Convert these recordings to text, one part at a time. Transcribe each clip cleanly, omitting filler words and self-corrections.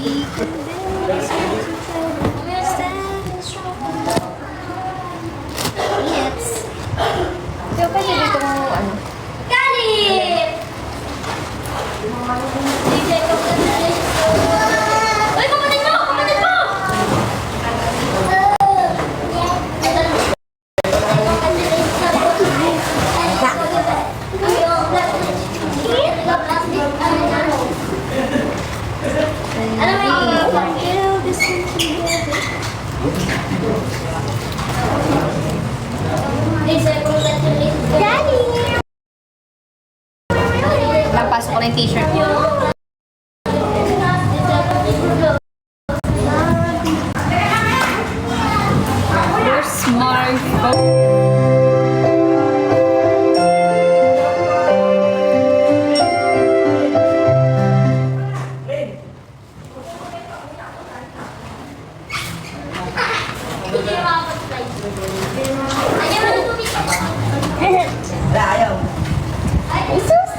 Yes. Pero pwede dito mo ano? Galit! Uy, kumanin mo! Kumanin mo! Napasok ko na yung t-shirt niyo. Your smartphone. Ayaw. Jesus!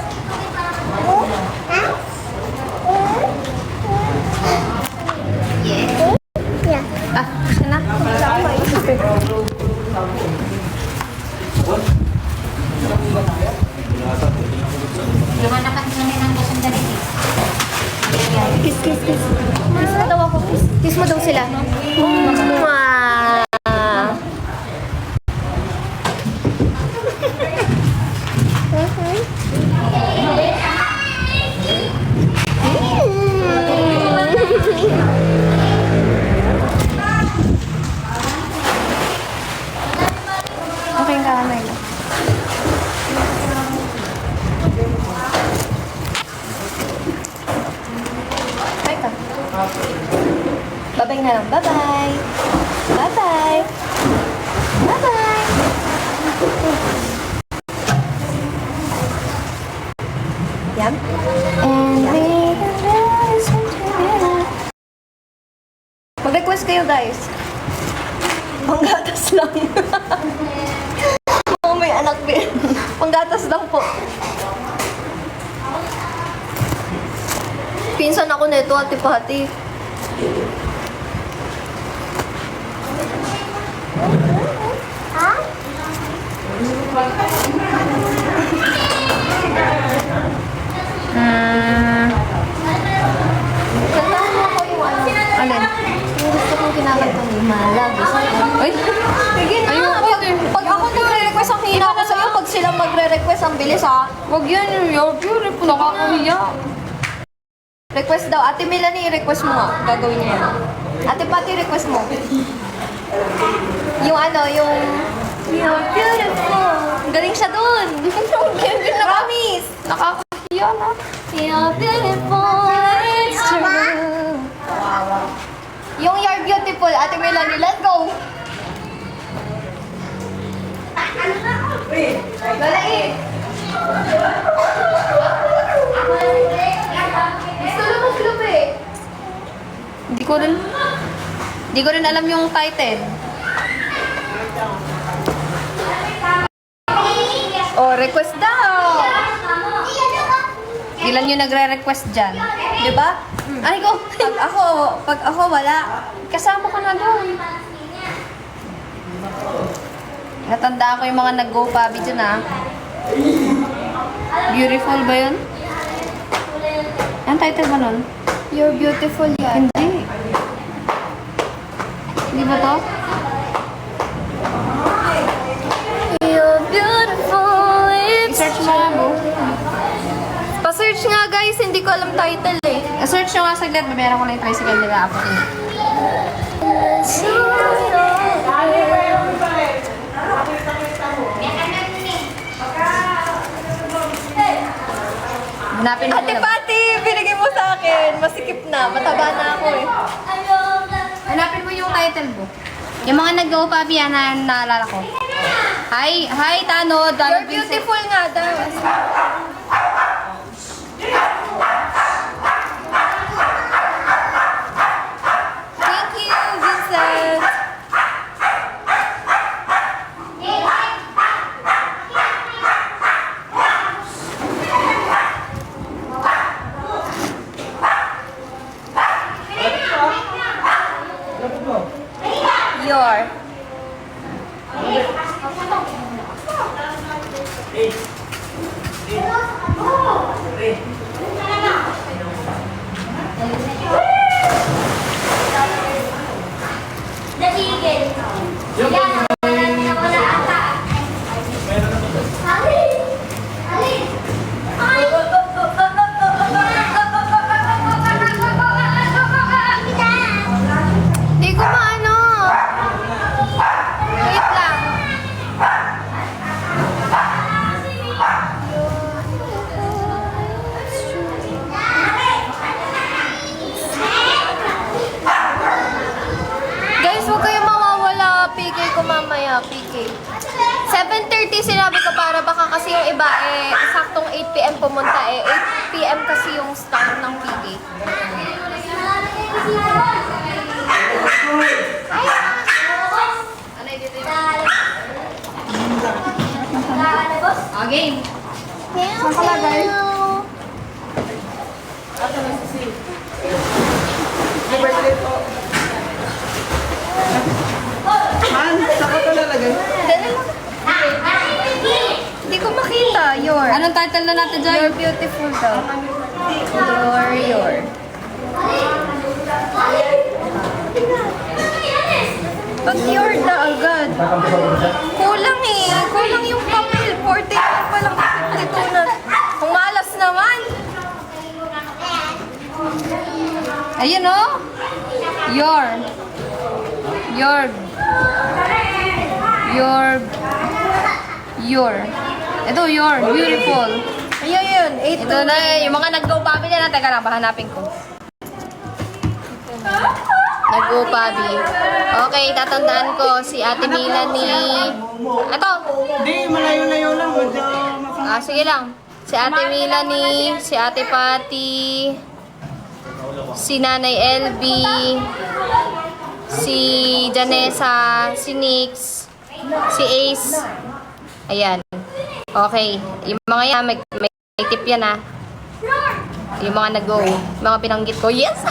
Ah, siya na. Lumanakan namin ang lasang galit. Kiss, kiss, kiss. Kiss mo daw ako. Kiss, kiss mo daw sila. Mwah! Okay ka, Mayla. Ay ka. Bye-bye na lang. Bye-bye. Bye-bye. Bye-bye. Yan. And we listen together. Mag-request kayo, guys. Panggatas lang. Oo, may anak din. Panggatas lang po. Pinsan ako nito, Ate Pati. Ha? Kantahan mo ako yung ano. Alin? Yung gusto kong kinakanta ni Malagos. Ay! Sige na! Pag ako nagre-request, ang hina ko sa'yo. Pag sila magre-request, ang bilis ha. Huwag yan yung yogurt. Nakakahiya. Request daw. Ate Melanie, request mo nga. Gagawin niya yan. Ate Pati, request mo. Yung ano, yung... You're beautiful. Galing siya dun. Promise. Nakakahiya na. You're beautiful. It's true. Yung you're beautiful. Ate Melanie, let's go. Lalait. Gusto mo club eh. Hindi ko rin alam yung title. Oh, request daw. Ilan yung nagre-request dyan? Di ba? Ay ko! Pag ako wala. Kasama ka na doon. Natandaan ko yung mga nag-go pabi dyan ah. Beautiful ba yun? Ang title ba nun? You're beautiful yan. Hindi. Hindi ba to? You're beautiful. I-search mo nga mo. Pa-search nga guys, hindi ko alam title eh. I-search nyo nga saglit. Babayaran ko lang yung tricycle nila ako. Hanapin mo Ate lang. Pati, binigay mo sa akin. Masikip na, mataba na ako eh. Hanapin mo yung title mo. Yung mga nag-go pabi yan na naalala ko. Hi, Tano. You're beautiful nga daw. Thank you, Vincent. p.m. pumunta eh. 8 p.m. kasi yung start ng PK. Okay. Saan ka lagay? Man, saan ko ito lalagay? Hindi ko makita. Your. Anong title na natin dyan? You're beautiful daw. Your. Ba't your na agad? Kulang eh. Kulang yung papel. 40 pa lang ito na. Kung malas naman. Ayun oh. Your. Ito, your. Beautiful. Ayun yun. 8 Ito na yung mga nag-go pabi na. Teka lang, hanapin ko. Nag-go pabi. Okay, tatandaan ko si Ate Melanie. Ito. Hindi, malayo-layo lang. Medyo mapang... Sige lang. Si Ate Melanie, si Ate Patty, si Nanay LB, si Janessa, si Nix, si Ace. Ayan. Okay. Yung mga yan, may tip yan ah. Yung mga nag-go. Mga pinanggit ko. Yes!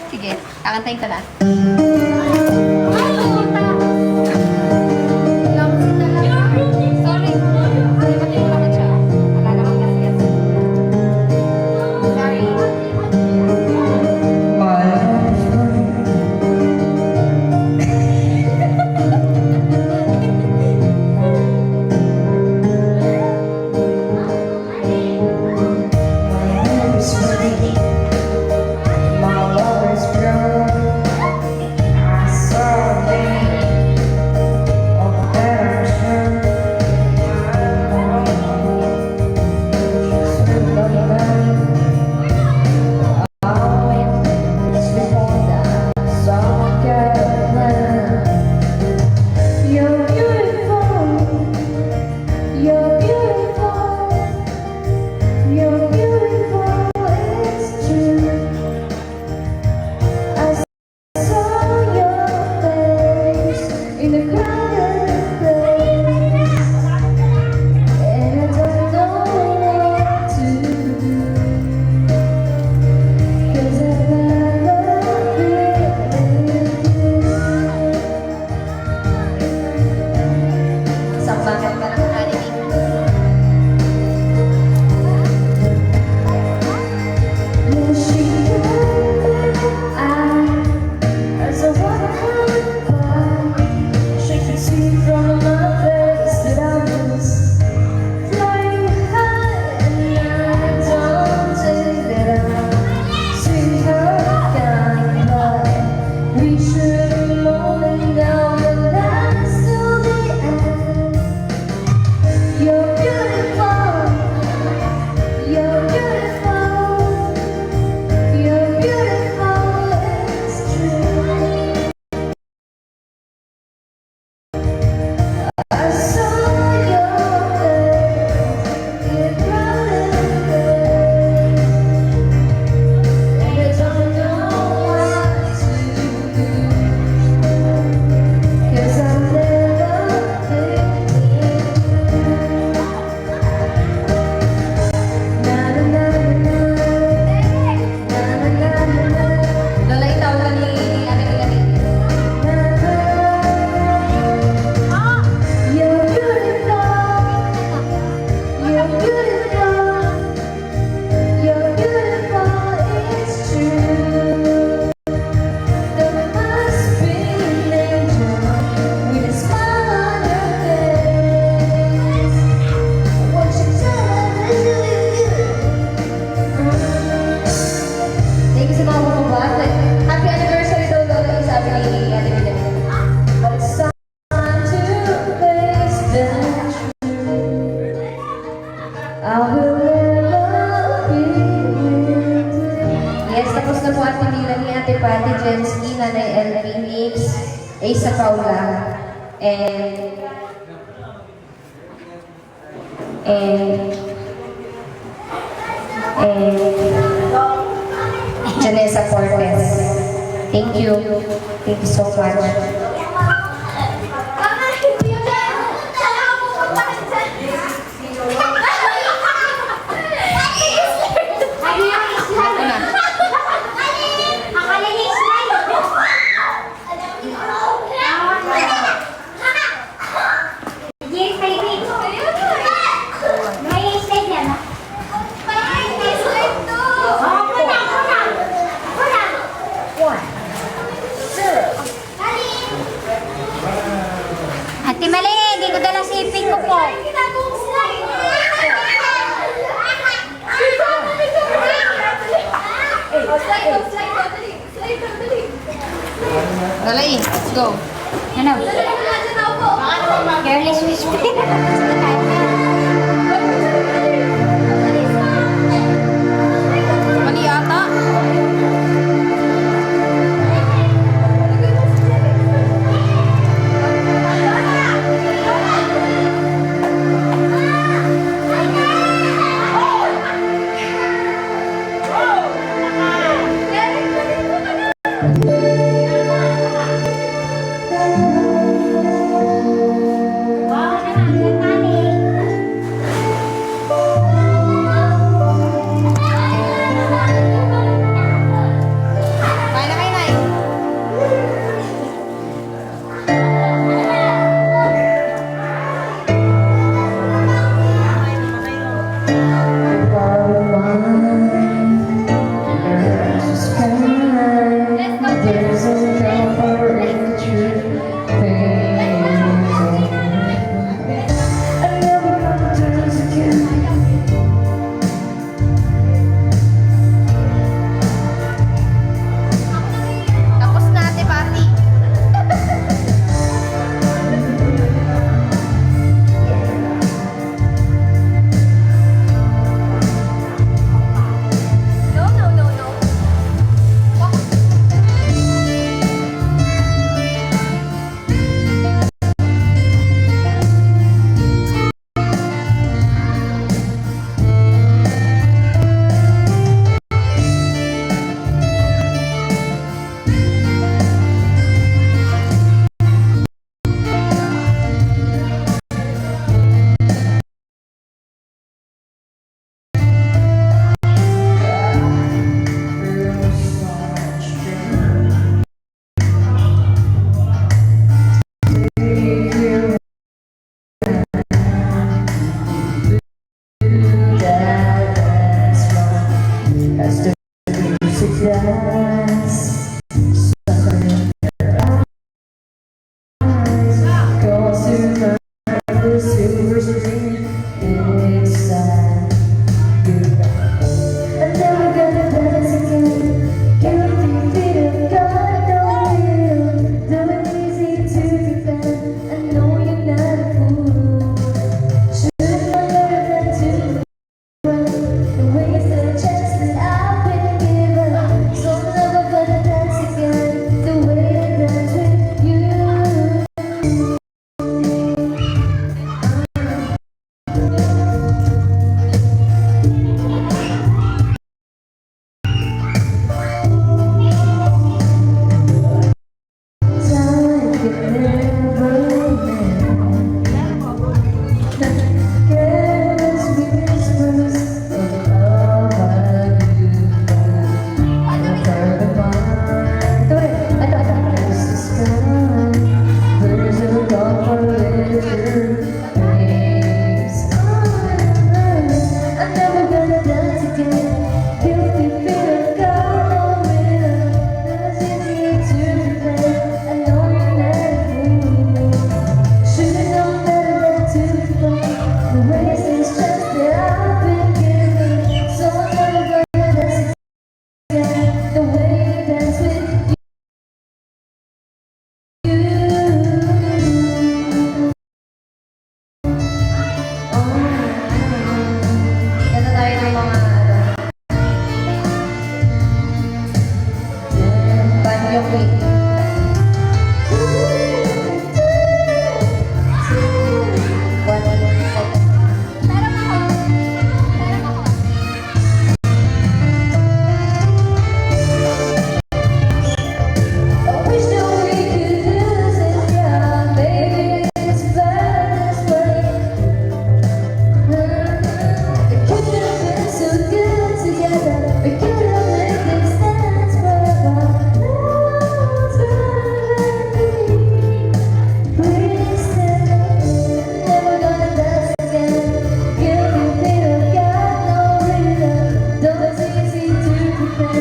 Sige, kakantayin ko na. Sorry. Mati mo naman siya. Wala naman kasi yan. Sorry. Patty, Jensky, Nanay LB, Mix, Ace Paula, and Janessa Cortez. Thank you. Thank you so much. Ako na. Ate Mali, hindi ko dala siping ko po. Dali, let's go. Ano? Careless whisper. Mali ata. Wow,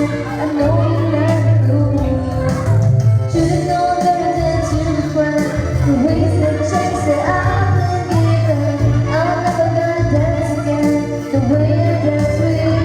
I know you never knew. Should've known better than to find the ways that chase it. I've been given. I'm never gonna dance again the way I dance with you.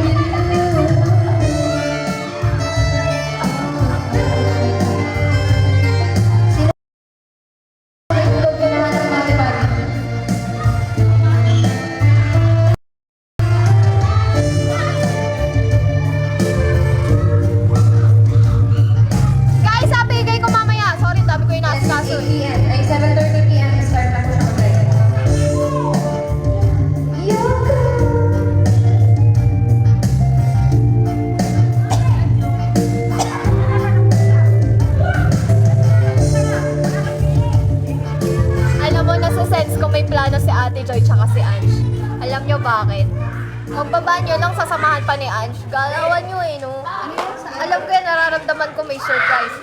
Guys, bigay ko mamaya. Sorry, dami ko yung nasa PM. Ay, 7:30 PM start na po siya mag-live. Alam mo, nasa-sense ko may plano si Ate Joy tsaka si Ange. Alam nyo bakit? Magbaba nyo lang, sasamahan pa ni Ange. Galawan nyo eh, no? Alam ko yan, nararamdaman ko may surprise.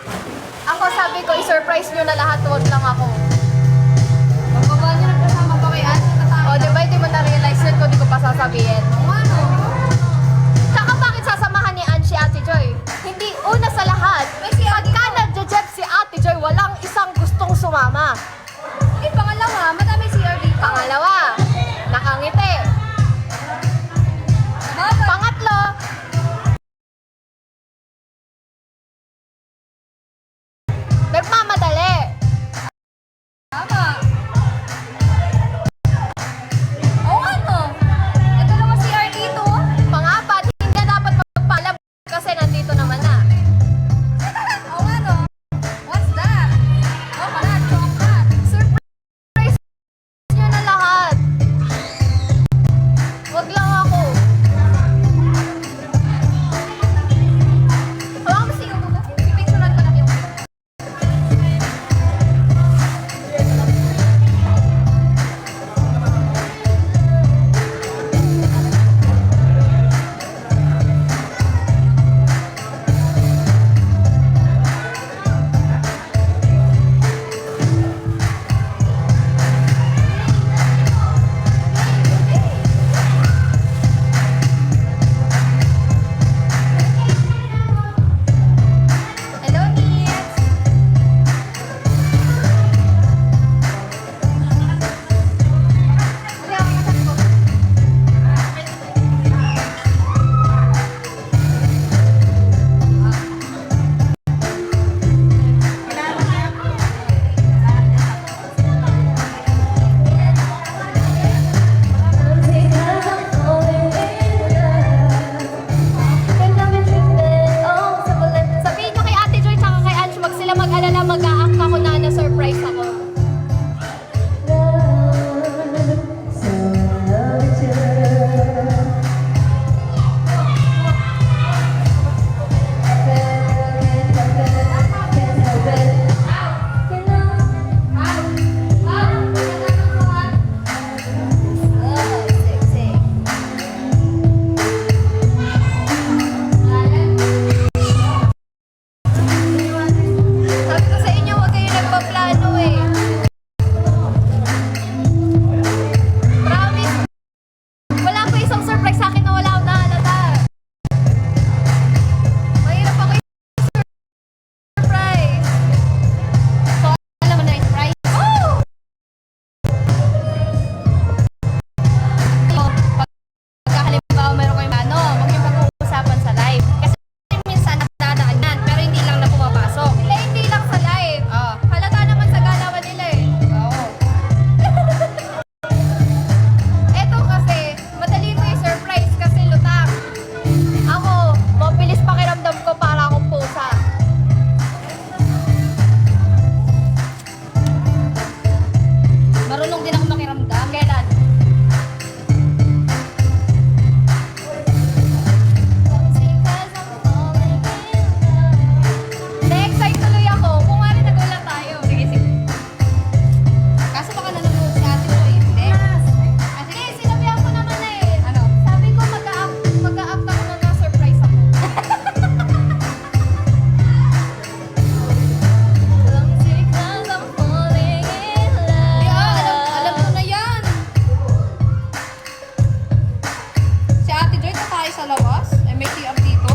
Ako sabi ko, i-surprise nyo na lahat, huwag lang ako. Magbaba niyo na kasama pa kay Ange. O, di ba, hindi mo na-realize yun kung di ko pa sasabihin? Ano? Tsaka bakit sasamahan ni Ange si Ate Joy? Hindi, una sa lahat, pagka nagja-jet si Ate Joy, walang isang gustong sumama. Eh, pangalawa, madami CR dito. Pangalawa, nakangiti. Pangatlo, nagmamadali. Tama. Oo, ano? Ito naman CR dito. Pangapat, hindi na dapat magpaalam kasi nandito naman na. Oo, ano? What's that? Oh, pala, chocolate. Surprise nyo na lahat. Wag lang ako. Hawakan mo siyo. Pipicturean ko lang yung... Hello, Nits. Sabihin nyo kay Ate Joy tsaka kay Ange, wag sila mag-alala, mag-a-act ako na na-surprise ako. Sabi ko sa inyo, huwag kayo nagpaplano eh. Promise, wala pa isang surprise sa akin na wala akong nahalata. Mahirap ako surprise. So, alam mo na yung surprise? Oh! Pagkakalimbawa meron kayong ano, huwag yung pag-uusapan sa live. Kasi minsan nadadaan yan, pero hindi lang na pumapasok. Hindi lang sa live. Halata naman sa galawan nila eh. Oo. Eto kasi, madali ko yung surprise kasi lutang. Ako, mabilis pakiramdam ko para akong pusa. Marunong din ako makiramdam. Kailan? Na-excite tuloy ako. Kung nga rin nagulat tayo. Sige, sige. Kaso baka nanonood si Ate Joy. Hindi. Sige, sinabihan ko naman na eh. Ano? Sabi ko mag-a-act ako na na-surprise ako. Alam mo na yan. Si Ate Joy, tayo sa labas. May make up dito.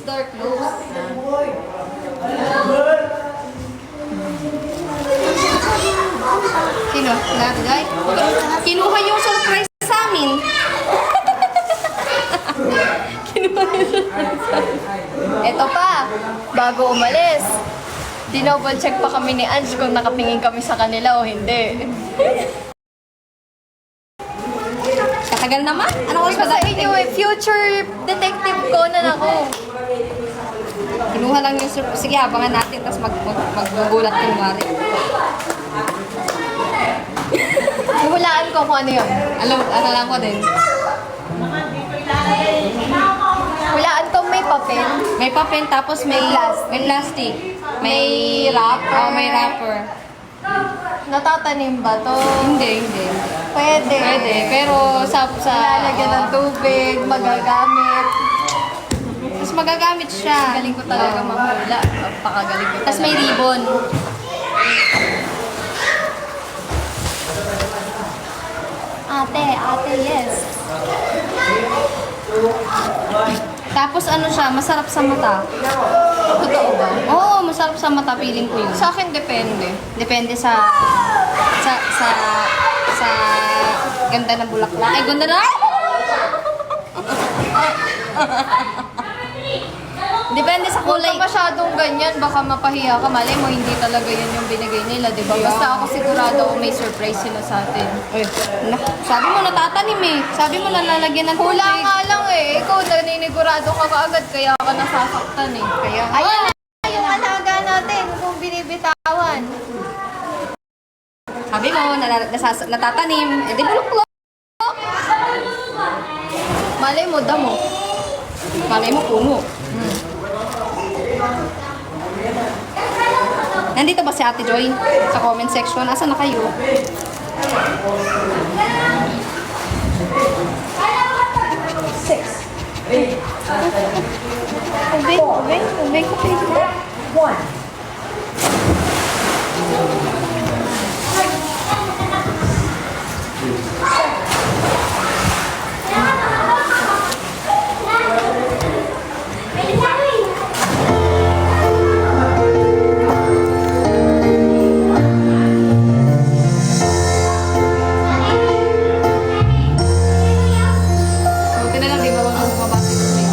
door closed. Sino? Natin, Joy? Kinuha yung surprise sa amin. Kinuha yung surprise sa amin. Ito pa, bago umalis, dinouble check pa kami ni Ange kung nakatingin kami sa kanila o hindi. Katagal naman? Ano oras ba dahil? Future detective ko na ako. Kinuha lang yung surprise. Sige, abangan natin, tapos maggugulat kunwari. Hulaan ko kung ano yun. Ano lang ko din. Hulaan ko may papel. May papel, tapos may plastic. May wrapper. Oh, may wrapper. Natatanim ba to? Hindi. Pwede. Pero sa lalagyan ng tubig, magagamit. Tapos magagamit siya. Galing ko talaga mahula. Napakagaling ko talaga. Tapos may ribbon. Ate, yes. Tapos ano siya, masarap sa mata. Totoo ba? Oo, masarap sa mata, feeling ko yun. Sa akin, depende. Depende sa ganda ng bulaklak. Ay, ganda na! Depende sa kulay. Kung masyadong ganyan, baka mapahiya ka. Malay mo, hindi talaga yan yung binigay nila, di ba? Basta ako sigurado may surprise sila sa atin. Sabi mo, natatanim eh. Sabi mo, nalalagyan ng tubig. Hula nga lang eh. Ikaw, naninigurado ka kaagad, kaya ka nasasaktan eh. Kaya, ayan na yung alaga natin kung binibitawan. Sabi mo, natatanim. Eh, di bulok-bulok. Malay mo, damo. Malay mo, puno. Nandito ba si Ate Joy? Sa comment section. Asan na kayo? Ubay ko pa. Buti na lang, di ba kung bumabasa ko siya?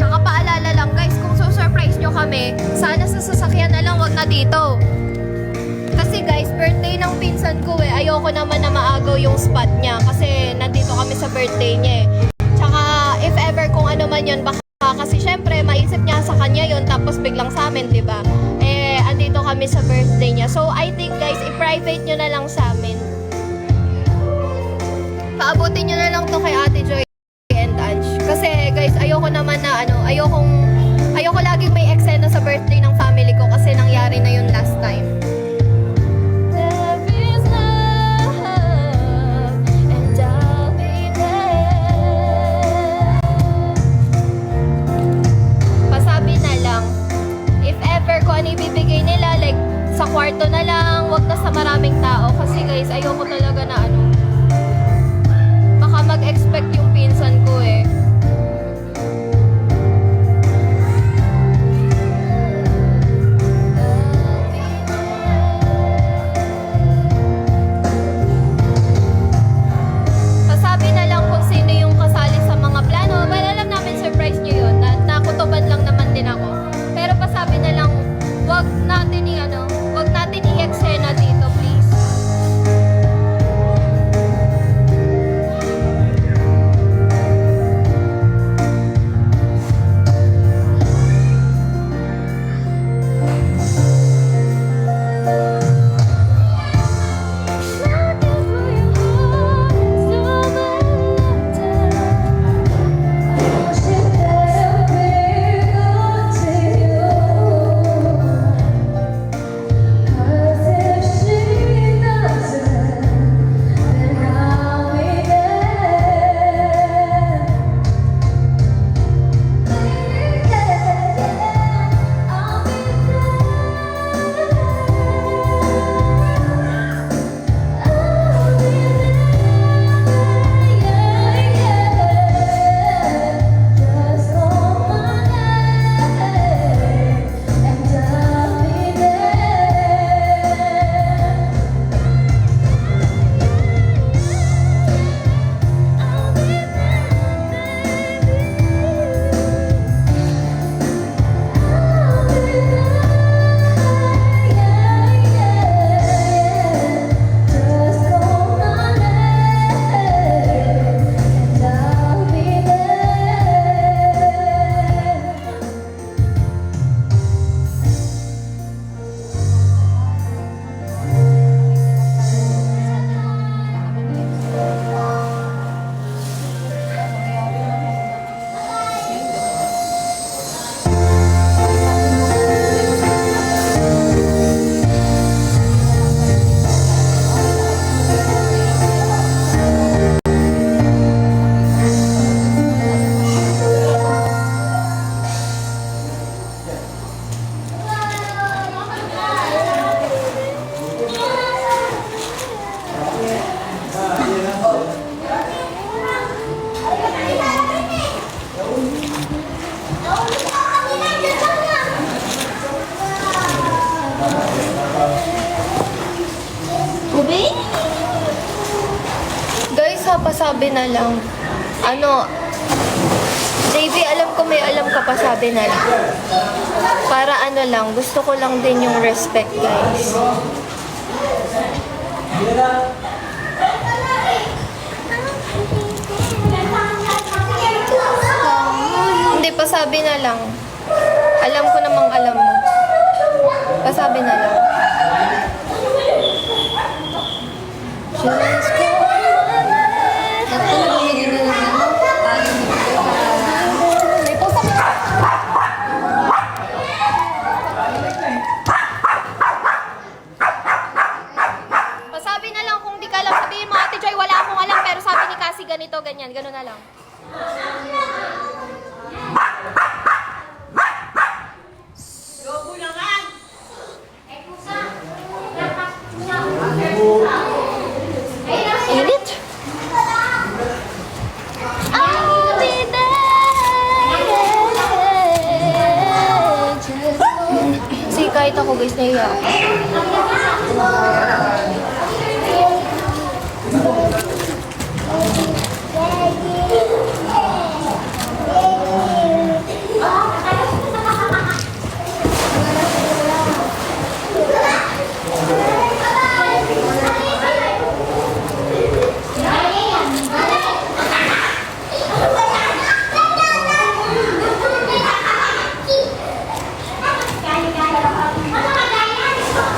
Nakapaalala lang guys, kung susurprise nyo kami, sana sa sasakyan na lang, wag na dito. Kasi guys, birthday ng pinsan ko eh. Ayoko naman na maagaw yung spot niya kasi nandito kami sa birthday niya eh. Tsaka if ever kung ano man yun, baka kasi syempre maisip niya sa kanya yun tapos biglang sa amin, di ba? Eh, andito kami sa birthday niya. So I think guys, i-private nyo na lang sa amin. Paabutin nyo na lang to kay Ate Joy and Ange. Kasi guys, ayoko naman na ayoko laging may eksena sa birthday ng family ko kasi nangyari na yun last time. There is love and I'll be there. Pasabi na lang, if ever ko ano ibibigay nila, like sa kwarto na lang, wag na sa maraming tao kasi guys, ayoko talaga na baka mag-expect yung pinsan ko eh. Pasabi na lang kung sino yung kasali sa mga plano. Well, alam namin surprise nyo yun. Nakutuban lang naman din ako. Pero pasabi na lang, wag natin i-eksena dito, please. pasabi na lang. Ano, JV, alam ko may alam ka pasabi na lang. Para ano lang, gusto ko lang din yung respect, guys. Hindi, pasabi na lang. Alam ko namang alam mo. Pasabi na lang. Just go may post ako. Pasabi na lang kung di ka alam. Sabihin mo, Ate Joy, wala akong alam. Pero sabi ni Cassie ganito, ganyan. Ganun na lang. Init. I'll be there. Kasi kahit ako guys, naiya ako.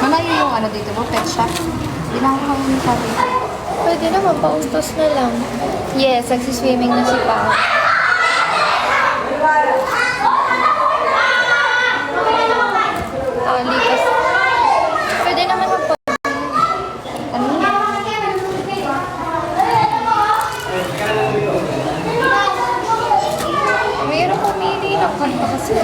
Malayo yung ano dito mo, pet shop. Hindi na ako kami sabi. Pwede naman, paustos na lang. Yes, nagsiswimming na si Pao. Likas. Pwede naman ang pa. Mayroon pumili ng kanta kasi.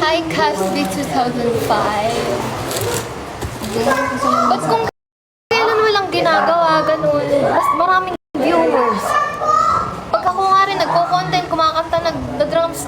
Hi, Casby 2005. Ba't kung kailan walang ginagawa, ganun? Mas maraming viewers. Pag ako nga rin nagko-content, kumakanta, nag-drums.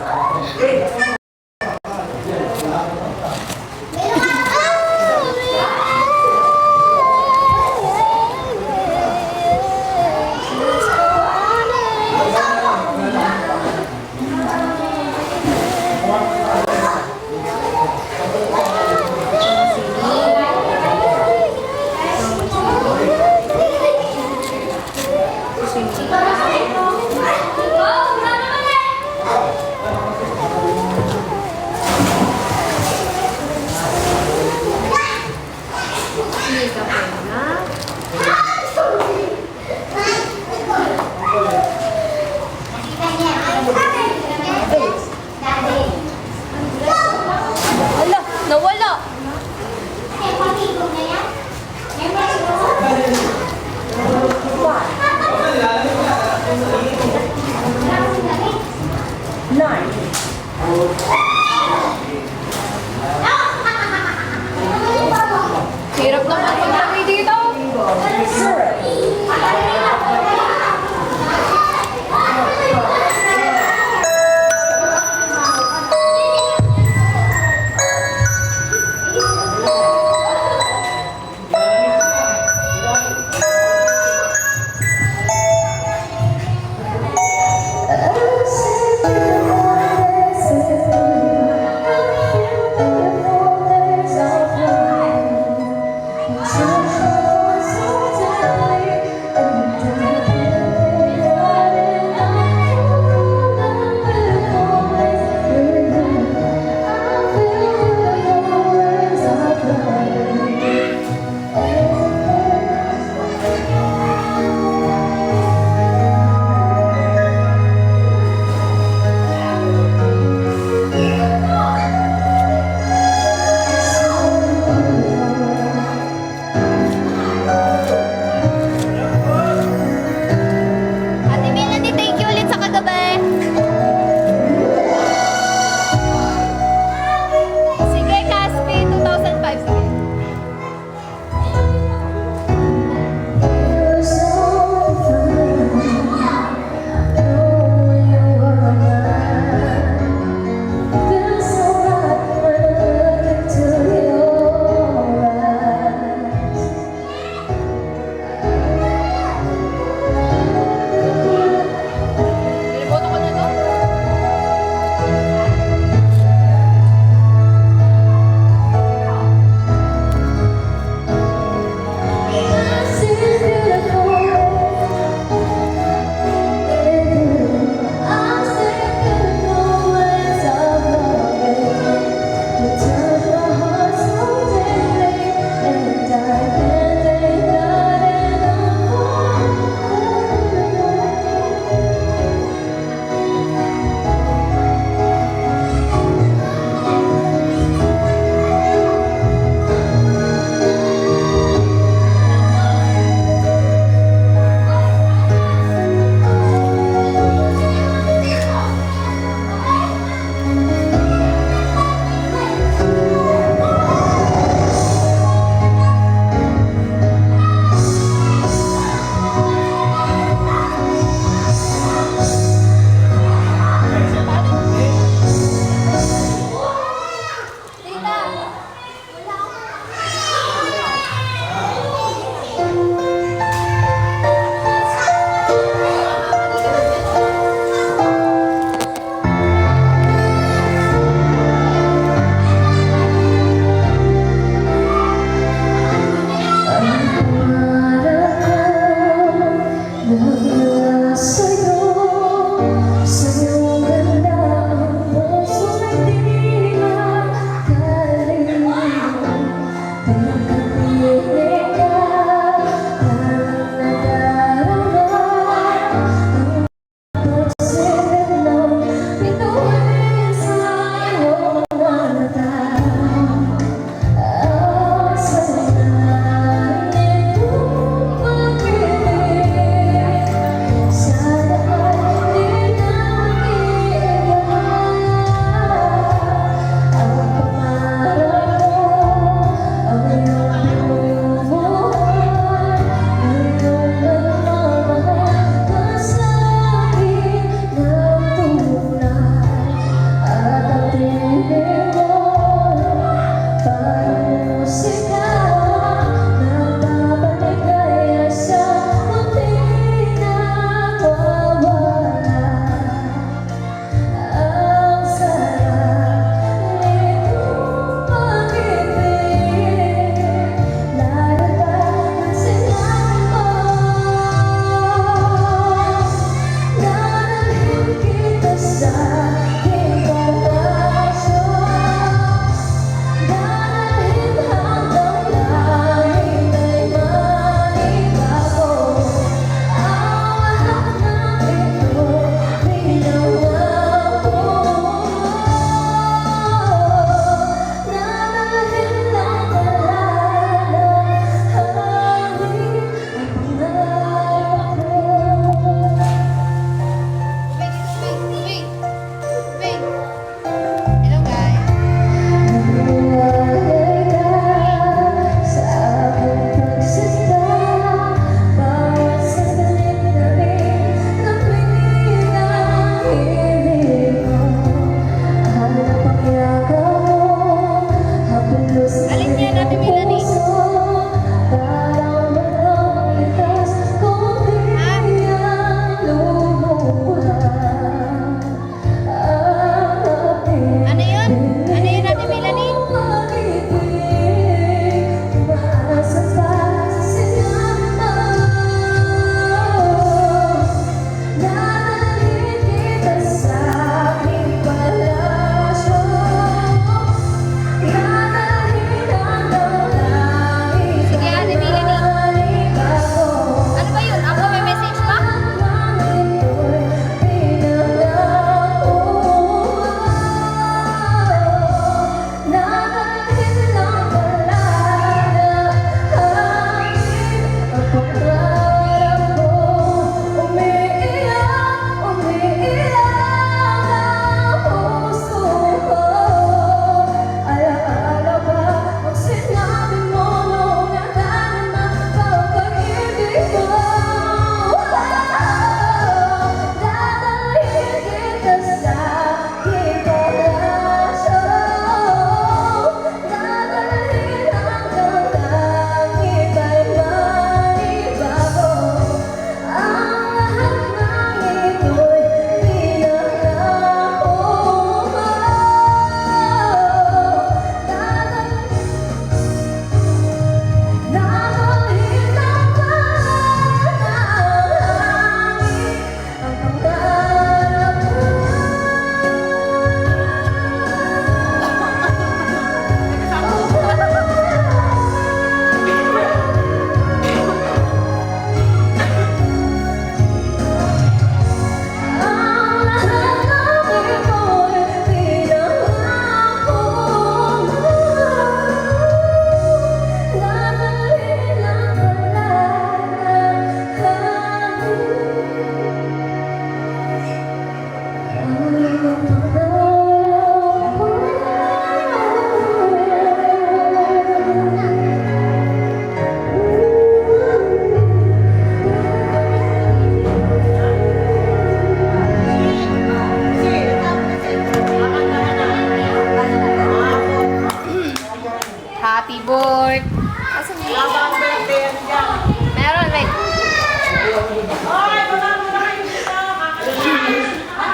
Habang birthday yan dyan. Meron, wait.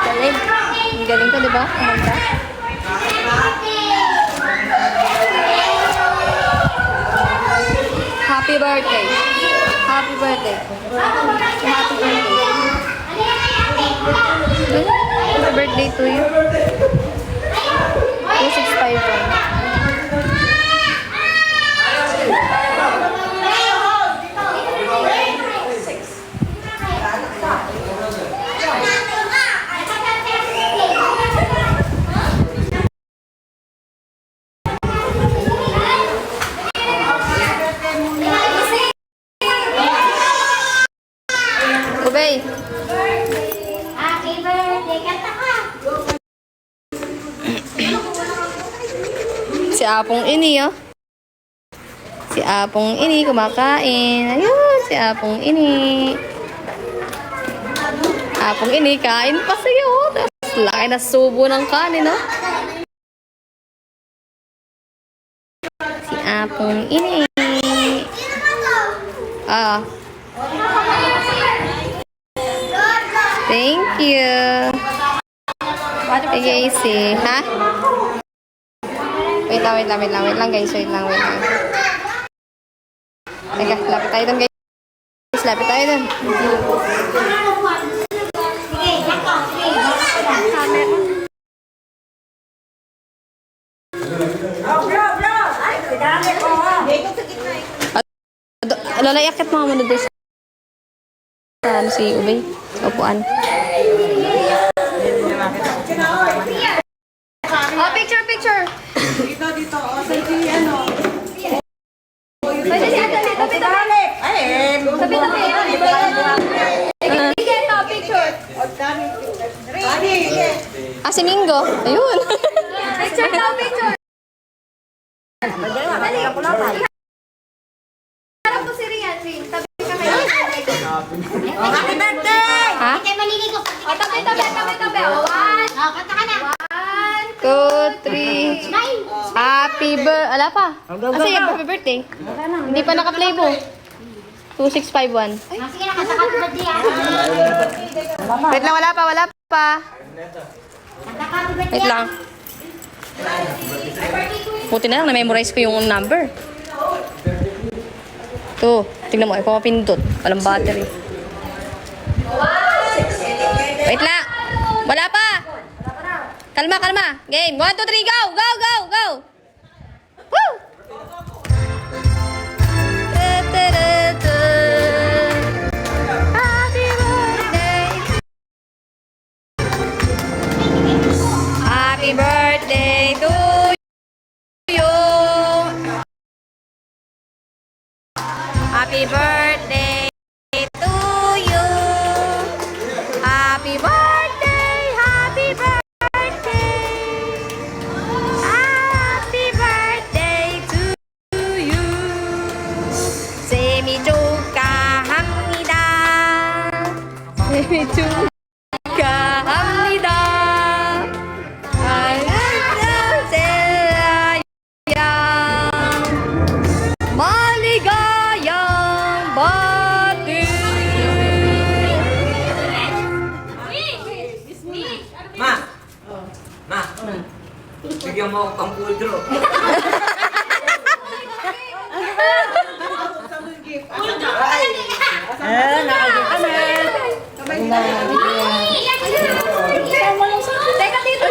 Galing. Ang galing ko, di ba? Kumanta. Happy birthday. Happy birthday. Happy birthday. Happy birthday to you. 2651. Ubay. Happy birthday, kanta ka! Si Apong Ini, oh. Si Apong Ini kumakain. Ayun, si Apong Ini. Apong Ini, kain pa sa'yo. Tapos laki na subo ng kanin, oh. Si Apong Ini. Ah. Thank you. Okay, see. Ha? Wait lang guys. Wait lang. Teka, lapit tayo dun guys. Lapit tayo dun. Lalayakat mga muna doon sa ano si Ubay. Upuan. Oh, picture. Dito. O, sa ano. Pwede si Ate, tabi. Tabi. Sige, ito, picture. Ah, si Mingo. Ayun. Picture. Harap ko si Rian. Tabi kami. Happy birthday! Ha? Hindi maliligo. Oh, tabi. One, Kanta ka na. 2, 3. Happy birthday. Ala pa. Kasi happy birthday. Hindi pa naka-play po. 2651. Sige na, kanta ka birthday ah. Wait lang, wala pa. Kanta ka birthday. Wait lang. Buti na lang, na-memorize ko yung number. Ito, tingnan mo, ipapapindot. Walang battery. Wait lang. Wala pa. Kalma. Game. 1, 2, 3, go! Woo! Happy birthday. Happy birthday to you. Happy birthday to you. Happy birthday. Happy birthday to you. 생일 축하합니다. 생일 축하합니다. 마ligayang birthday. Ma, bigyan mo ako pang pool draw. Teka, dito.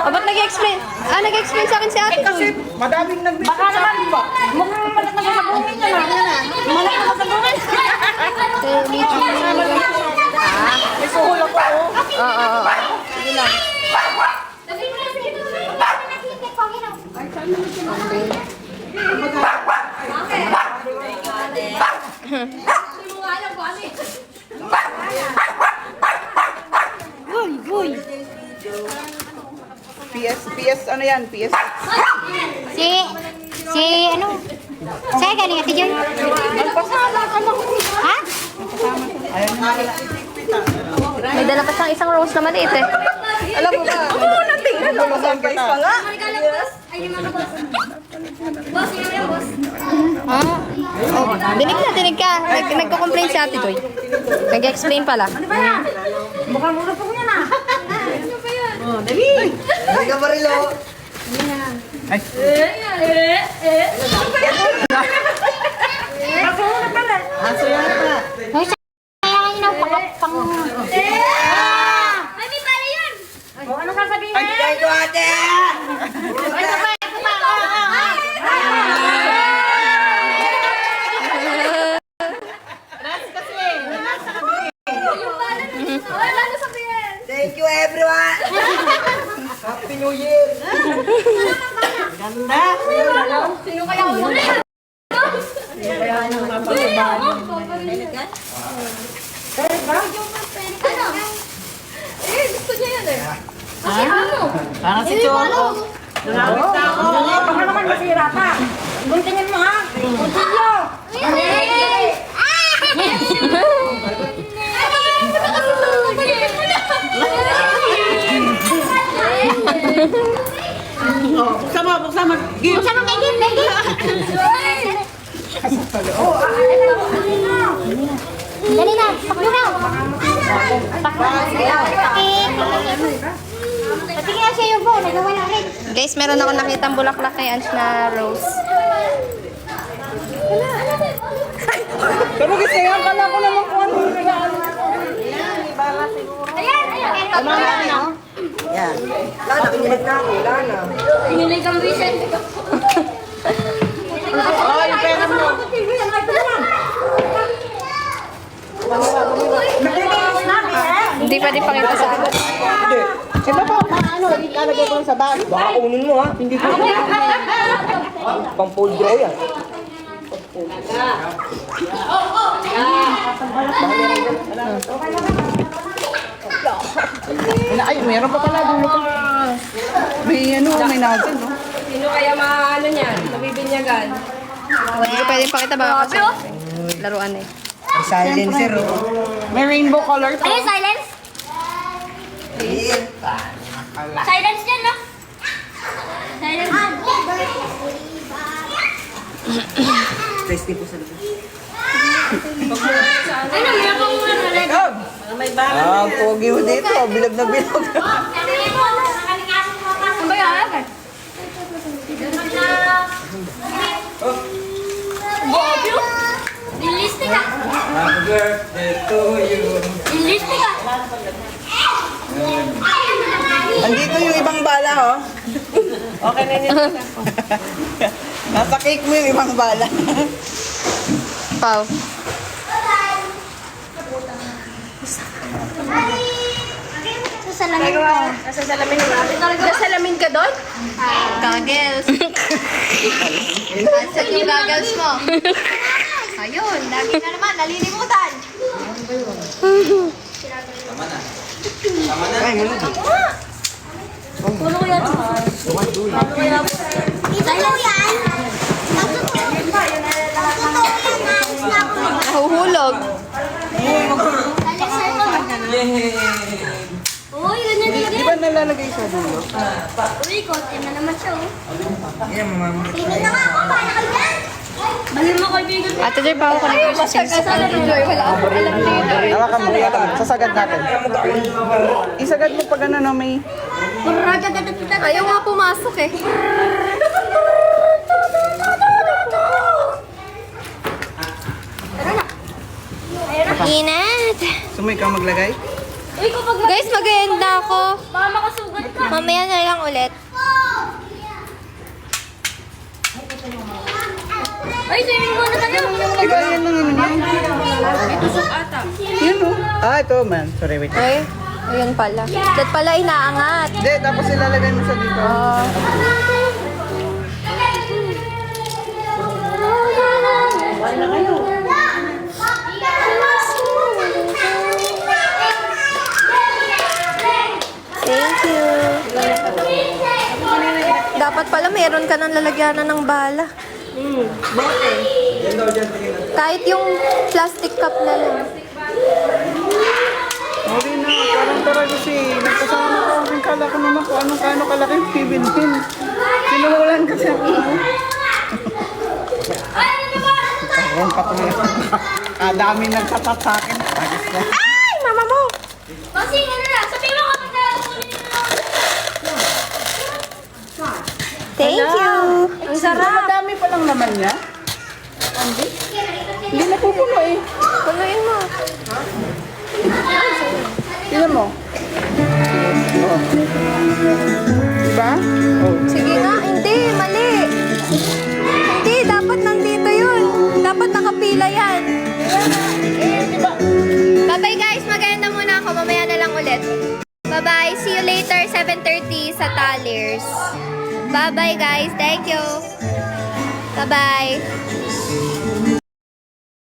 O, ba't nag-explain? Nag-explain sa akin si ate. Kasi madaming nag-miss sa akin ba? Mukhang malat na masabungin niya na. Malat na masabungin. May suhol ako. Oo. Sige lang. PS, ano yan? PS. Ano? Sa'yo galing ate Joy? Nagpasama ka na. Ha? May dala pa siyang isang rose na maliit eh. Alam mo ba? Oo, natingnan. Surprise pa nga. Boss, yun yung boss. Ah, oh, dinig ka. Nagko-complain si Ate Joy. Nag-explain pala. Mukhang muna po yan ah. Hindi ka Marilo. Muna pala. Mami, pala yun! O, ano sasabihin? Ay, ito ate! Wala na sabihin! Thank you everyone! Happy New Year! Sino kaya uli? Ano? Eh, gusto niya yan eh. Kasi ano? Parang si Cholo. Baka naman masira pa. Guntingin mo ha. Guntingin Buksan mo. Buksan mo kay Gim, kay Gim. Dali na, paklo na. Patingin na siya yung phone, nagawala rin. Guys, meron ako nakitang bulaklak kay Ange na rose. Pero gusto yan, kala ko naman kung ano. Ayan, ayan. Yan. Wala na, kinilig na ako. Wala na. Pinilig ang vision. Oh, yung pera mo. Hindi pa din pakita sa akin. Sino pa? Paano? Ikalagay ko lang sa bag. Baka kunin mo ha. Hindi ko. Pang fold draw yan. Ay, meron pa pala dulo pa. May ano, may natin, no? Sino kaya maano niyan? Mabibinyagan? Hindi ko pwedeng pakita baka kasi laruan eh. May silencer, oh. May rainbow color to. Ayun, silence. Silence yan, no? Silence. Tasty po sa labas. Ano, meron pang ano rin. Ah, pogi mo dito. Bilog na bilog. Ano ba yan? Bobyo? Realistic ka. Happy birthday to you. Realistic ka. Andito yung ibang bala, oh. Okay na yun. Nasa cake mo yung ibang bala. Pau. Sasalamin ko. Sasalamin ka doon? Goggles. Ansel yung goggles mo. Ayun, lagi na naman, nalilimutan. Ay, muna. Puno ko yan. Totoo yan. Nahuhulog. Uy, ganyan din. Di ba nalalagay sa dulo? Uy, konti na naman siya, oh. Yan, mama. Sino na nga ako? Paano ka dyan? Mali mo kaibigan. Ate Joy, pa ako kanina sa sales. Wala akong alam dito. Hawakan mo, sasagad natin. Isagad mo pag ano, no, may... Ayaw nga pumasok eh. Inat. Sumoy ka maglagay? Uy, kapag Guys, mag-end na ako. baka makasugat ka. Mamaya na lang ulit. Ay, swimming muna tayo. Ikaw yan lang ano yan. Yan, oh. Ah, ito man. Sorry, wait. Okay? Ayun pala. That pala inaangat. Hindi, tapos ilalagay mo sa dito. Thank you. Dapat pala meron ka ng lalagyanan ng bala. Kahit yung plastic cup na lang. Okay na, parang talaga si nagkasama ko. Ang kala ko naman kung anong kalaki yung bibilhin. Sinuhulan kasi ako. Meron pa tuloy. Dami nagtatat sa akin. Agis na. Ay, mama mo! Kasi ano na, sabihin mo kapag nakakunin na Thank you! Ang sarap. Madami pa lang naman niya. Hindi napupuno eh. Punuin mo. Tignan mo. Oh. Diba? Oh. Sige nga, hindi, mali. Hindi, dapat nandito yun. Dapat nakapila yan. Bye-bye guys, maganda muna ako. Mamaya na lang ulit. Bye-bye, see you later, 7:30 sa Talers. Bye-bye guys, thank you. Bye-bye.